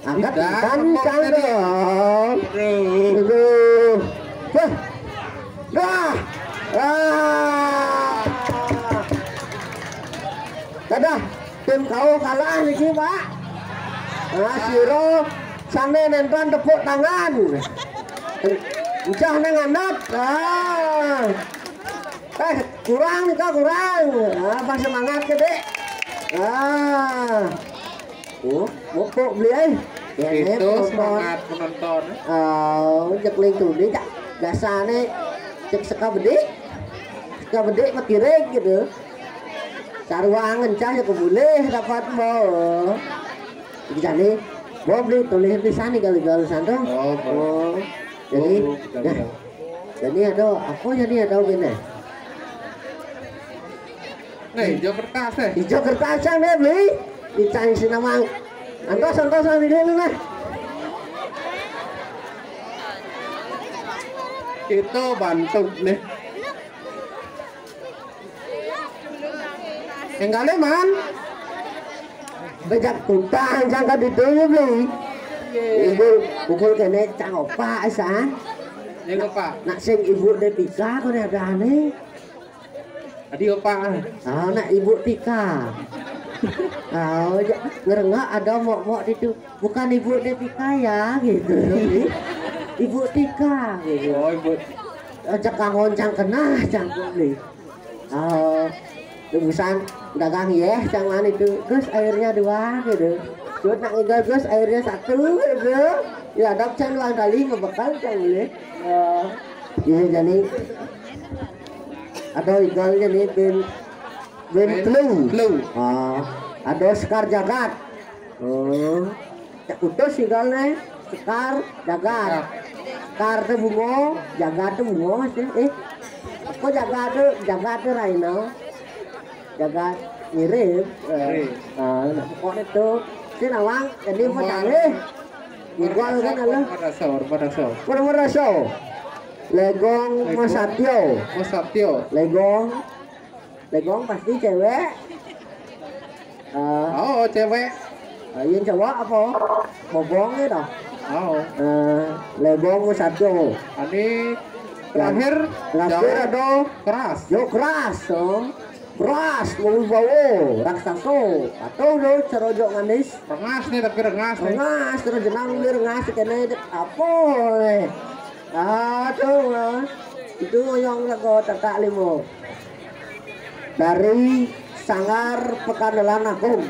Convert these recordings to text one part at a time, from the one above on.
Angkat kencang dong. Dah. Dadah, tim kau kalah niki, Pak. Nah, Siro sana nonton tepuk tangan. Ucah nang andap. Kurang nih kak, kurang. Apa semangat ke dek? Mokok beli itu semangat menonton. Cek link tuh dia cak biasanya cek seka bedik mati reg gitu. Sarwangan cahaya boleh dapat mau. Jadi mau beli tulis di sana kali sandong. Jadi ada apa jadi ada gini. Nih hijau kertas Hijau kertas nih beli dicari sinamang. Antos di dulu lah. Itu bantu nih. Enggak man. Bejak tutang jangka dituju beli. Ibu pukul kene cang opa asa. Yang opa. Nak sing ibu Depika kok ada aneh. Tadi opa. Nak ibu Tika. Ngerengak ada mok itu. Bukan ibu Depika ya gitu. Ibu Tika gitu. Oh ibu. Ajak kangon cang kena cang beli. Tebusan dagang ya jangan itu terus airnya dua gitu terus nak ngegal terus airnya satu gitu ya dok cang dua kali ngebekal cang boleh ya jadi ada igal jadi ben clue ada sekar jagat cak utus igalnya sekar jagat sekar tuh bungo jagat tuh bungo sih kok jagat tuh Raino jaga mirip pokok itu si nawang jadi mau cari igual kan Allah pada legong Masatyo legong pasti cewek cewek yang cowok apa bobong itu legong Masatyo ini terakhir ada keras mau bawa raksaso atau lo cerojok nganis rengas nih tapi rengas terus jenang dia rengas kena apa itu yang lagu tak limo dari Sanggar Pekandalan Agung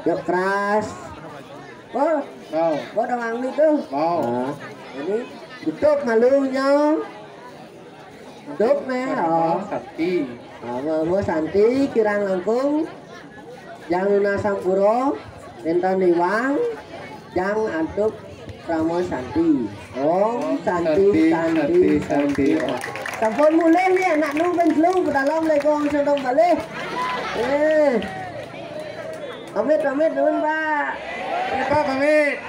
yuk keras doang itu ini tutup malunya tutup nih Mau Santi Kirang Langkung Jang Luna Sampuro Enten Liwang Jang Antuk Ramo Santi Santi Sampun mulai nih anak nu benjlung dalam legong sedang balik pamit nuhun Pak pamit